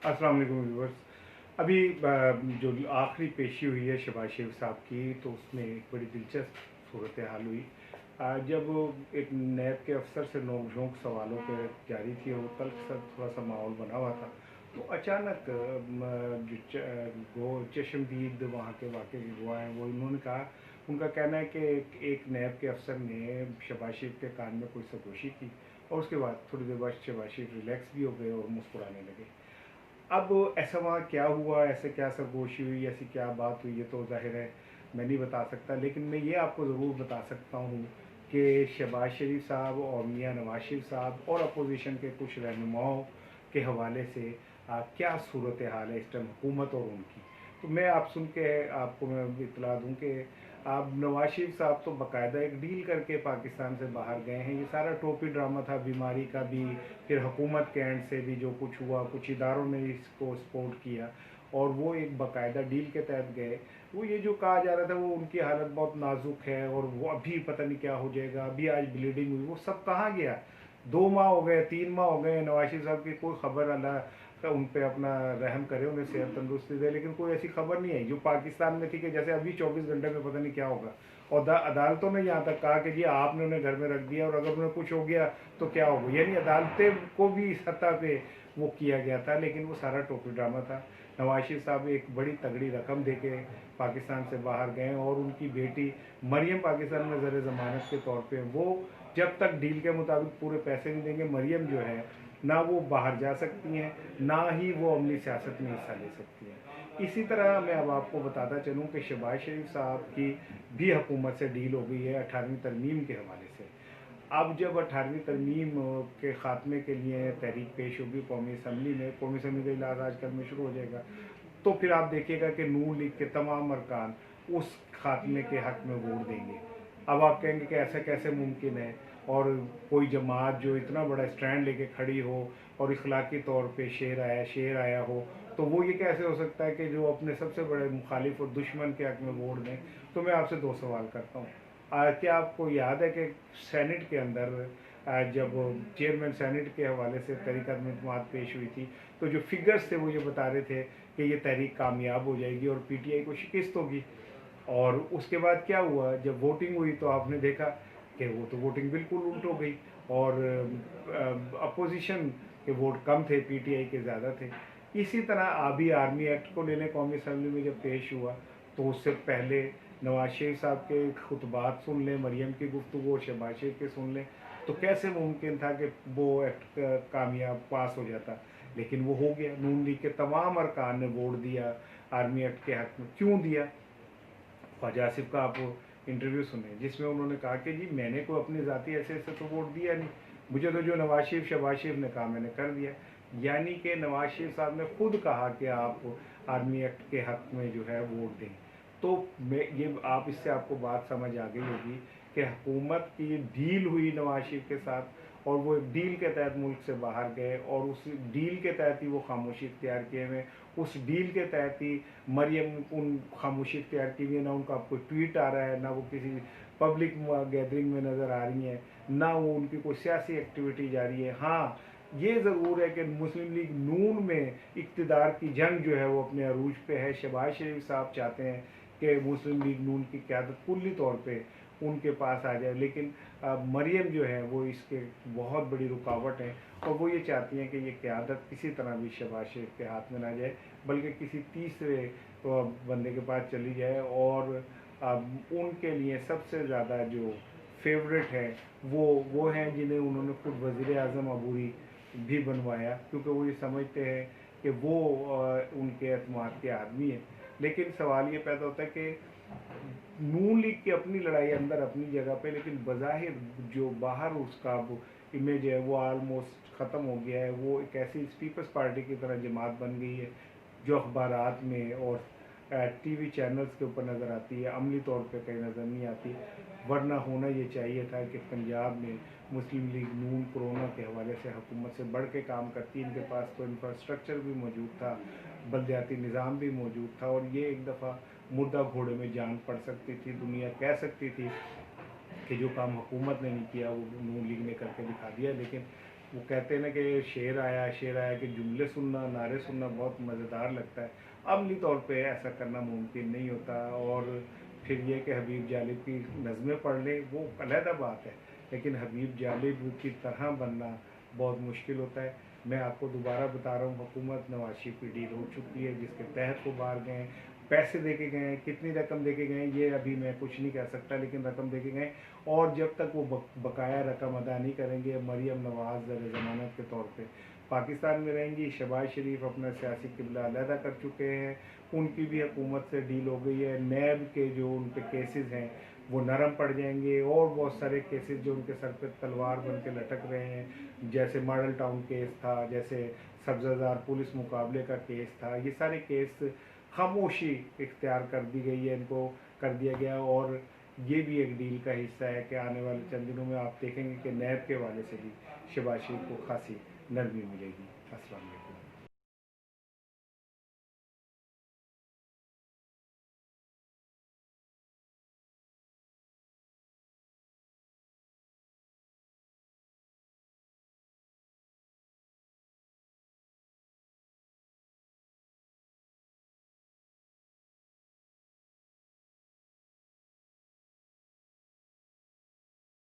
अस्सलाम वालेकुम व्यूअर्स। अभी जो आखिरी पेशी हुई है शहबाज शरीफ साहब की, तो उसमें एक बड़ी दिलचस्प सूरत हाल हुई। जब एक नैब के अफसर से नोक झोंक सवालों पर जारी थी और तल्ख सा थोड़ा सा माहौल बना हुआ था, तो अचानक जो चश्मदीद वहाँ के वाक़े के गवाह हैं वो इन्होंने कहा, उनका कहना है कि एक नैब के अफसर ने शहबाज शरीफ के कान में कोई सरगोशी की और उसके बाद थोड़ी देर बाद शहबाज शरीफ रिलैक्स भी हो गए और मुस्कुराने लगे। अब ऐसा वहाँ क्या हुआ, ऐसे क्या सरगोशी हुई, ऐसी क्या बात हुई, ये तो ज़ाहिर है मैं नहीं बता सकता, लेकिन मैं ये आपको ज़रूर बता सकता हूँ कि शहबाज शरीफ साहब और मियाँ नवाज शरीफ साहब और अपोजिशन के कुछ रहनुमाओं के हवाले से क्या सूरत हाल है इस टाइम हुकूमत और उनकी। तो मैं आप सुन के आपको मैं इतला दूँ कि आप नवाज शरीफ साहब तो बाकायदा एक डील करके पाकिस्तान से बाहर गए हैं। ये सारा टोपी ड्रामा था, बीमारी का भी, फिर हुकूमत के एंड से भी जो कुछ हुआ, कुछ इदारों ने इसको सपोर्ट किया और वो एक बाकायदा डील के तहत गए। वो ये जो कहा जा रहा था वो उनकी हालत बहुत नाजुक है और वो अभी पता नहीं क्या हो जाएगा, अभी आज ब्लीडिंग हुई, वो सब कहाँ गया। 2 माह हो गए, 3 माह हो गए, नवाज शरीफ साहब की कोई खबर अल्लाह उन पे अपना रहम करे, उन्हें सेहत तंदुरुस्ती दे, लेकिन कोई ऐसी खबर नहीं आई जो पाकिस्तान में थी कि जैसे अभी 24 घंटे में पता नहीं क्या होगा। और अदालतों ने यहाँ तक कहा कि जी आपने उन्हें घर में रख दिया और अगर उन्हें कुछ हो गया तो क्या होगा, यानी अदालतें को भी इस सतह पे वो किया गया था। लेकिन वो सारा टोपी ड्रामा था। नवाज शरीफ साहब एक बड़ी तगड़ी रकम दे के पाकिस्तान से बाहर गए और उनकी बेटी मरियम पाकिस्तान में ज़र ज़मानत के तौर पे, वो जब तक डील के मुताबिक पूरे पैसे नहीं देंगे, मरियम जो है ना वो बाहर जा सकती हैं, ना ही वो अमली सियासत में हिस्सा ले सकती हैं। इसी तरह मैं अब आपको बताता चलूँ कि शहबाज शरीफ साहब की भी हुकूमत से डील हो गई है 18वीं तरमीम के हवाले से। अब जब 18वीं तरमीम के ख़ात्मे के लिए तहरीक पेश होगी कौमी असम्बली में, कौमी असम्बली का इजलास आज कल में शुरू हो जाएगा, तो फिर आप देखिएगा कि नून लीग के तमाम अरकान उस खात्मे के हक़ में वोट देंगे। अब आप कहेंगे कि ऐसा कैसे मुमकिन है, और कोई जमात जो इतना बड़ा स्टैंड लेके खड़ी हो और इखलाकी तौर पे शेर आया हो, तो वो ये कैसे हो सकता है कि जो अपने सबसे बड़े मुखालिफ और दुश्मन के हक़ में वोट दें। तो मैं आपसे 2 सवाल करता हूँ। क्या आपको याद है कि सेनेट के अंदर जब चेयरमैन सेनेट के हवाले से तहरीक अदम पेश हुई थी, तो जो फिगर्स थे वो ये बता रहे थे कि ये तहरीक कामयाब हो जाएगी और पीटीआई को शिकस्त होगी। और उसके बाद क्या हुआ, जब वोटिंग हुई तो आपने देखा कि वो तो वोटिंग बिल्कुल उल्ट हो गई और अपोजिशन के वोट कम थे, पीटीआई के ज़्यादा थे। इसी तरह अभी आर्मी एक्ट को लेने कौमी असम्बली में जब पेश हुआ, तो उससे पहले नवाज शरीफ साहब के खुतबात सुन लें, मरियम की गुफ्तगू और शहबाज शरीफ के सुन लें, तो कैसे मुमकिन था कि वो एक्ट कामयाब पास हो जाता। लेकिन वो हो गया। नून लीग के तमाम अरकान ने वोट दिया आर्मी एक्ट के हक़ में। क्यों दिया? ख्वाजा आसिफ का आप इंटरव्यू सुने जिसमें उन्होंने कहा कि जी मैंने कोई अपनी ज़ाती ऐसे ऐसे तो वोट दिया नहीं, मुझे तो जो नवाज शरीफ शहबाज शरीफ ने कहा मैंने कर दिया। यानी कि नवाज शरीफ साहब ने खुद कहा कि आप आर्मी एक्ट के हक़ में जो है वोट दें। तो मैं ये आप इससे आपको बात समझ आ गई होगी कि हुकूमत की डील हुई नवाज शरीफ के साथ और वो डील के तहत मुल्क से बाहर गए और उस डील के तहत ही वो खामोशी इख्तियार किए हुए, उस डील के तहत ही मरियम उन खामोशी इख्तियार की हुई है। ना उनका कोई ट्वीट आ रहा है, ना वो किसी पब्लिक गैदरिंग में नज़र आ रही हैं, ना वो उनकी कोई सियासी एक्टिविटी जारी है। हाँ, ये ज़रूर है कि मुस्लिम लीग नून में इक़्तिदार की जंग जो है वो अपने अरूज पे है। शहबाज शरीफ साहब चाहते हैं कि मुस्लिम लीग नून की क़यादत कुल्ली तौर पे उनके पास आ जाए, लेकिन मरियम जो है वो इसके बहुत बड़ी रुकावट है और वो ये चाहती हैं कि ये क़यादत किसी तरह भी शहबाज शरीफ के हाथ में ना जाए, बल्कि किसी तीसरे बंदे के पास चली जाए। और उनके लिए सबसे ज़्यादा जो फेवरेट है वो हैं जिन्हें उन्होंने खुद वज़ीर आज़म अबूरी भी बनवाया, क्योंकि वो ये समझते हैं कि वो उनके एतमाद के आदमी हैं। लेकिन सवाल ये पैदा होता है कि नून लीग की अपनी लड़ाई अंदर अपनी जगह पे, लेकिन बज़ाहिर जो बाहर उसका इमेज है वो आलमोस्ट ख़त्म हो गया है। वो एक ऐसी पीपल्स पार्टी की तरह जमात बन गई है जो अखबारात में और टीवी चैनल्स के ऊपर नज़र आती है, अमली तौर पे कहीं नज़र नहीं आती। वरना होना ये चाहिए था कि पंजाब में मुस्लिम लीग नून कोरोना के हवाले से हुकूमत से बढ़ के काम करती। इनके पास तो इंफ्रास्ट्रक्चर भी मौजूद था, बलदियाती निज़ाम भी मौजूद था, और ये एक दफ़ा मुर्दा घोड़े में जान पड़ सकती थी। दुनिया कह सकती थी कि जो काम हुकूमत ने नहीं किया वो नून लीग ने करके दिखा दिया। लेकिन वो कहते हैं ना कि शेर आया कि जुमले सुनना, नारे सुनना बहुत मज़ेदार लगता है। अमली तौर पे ऐसा करना मुमकिन नहीं होता। और फिर ये कि हबीब जालिब की नज़में पढ़ लें, वो अलहदा बात है, लेकिन हबीब जालिब की तरह बनना बहुत मुश्किल होता है। मैं आपको दोबारा बता रहा हूँ, हुकूमत नवाज शरीफ की डील हो चुकी है, जिसके तहत वो बाहर गए हैं, पैसे दे के गए हैं। कितनी रकम दे के गए हैं ये अभी मैं कुछ नहीं कह सकता, लेकिन रकम दे के गए। और जब तक वो बकाया रकम अदा नहीं करेंगे, मरीम नवाज़ ज़र ज़मानत के तौर पे पाकिस्तान में रहेंगी। शहबाज शरीफ अपना सियासी किबला अलहदा कर चुके हैं, उनकी भी हुकूमत से डील हो गई है। नैब के जो उन पे केसेस हैं वो नरम पड़ जाएंगे, और बहुत सारे केसेस जो उनके सर पे तलवार बन के लटक रहे हैं, जैसे मॉडल टाउन केस था, जैसे सब्ज़ादार पुलिस मुकाबले का केस था, ये सारे केस खामोशी इख्तियार कर दी गई है, इनको कर दिया गया। और ये भी एक डील का हिस्सा है कि आने वाले चंद दिनों में आप देखेंगे कि नैब के वाले से भी शहबाज शरीफ को खासी नरमी मिलेगी। अस्सलाम वालेकुम।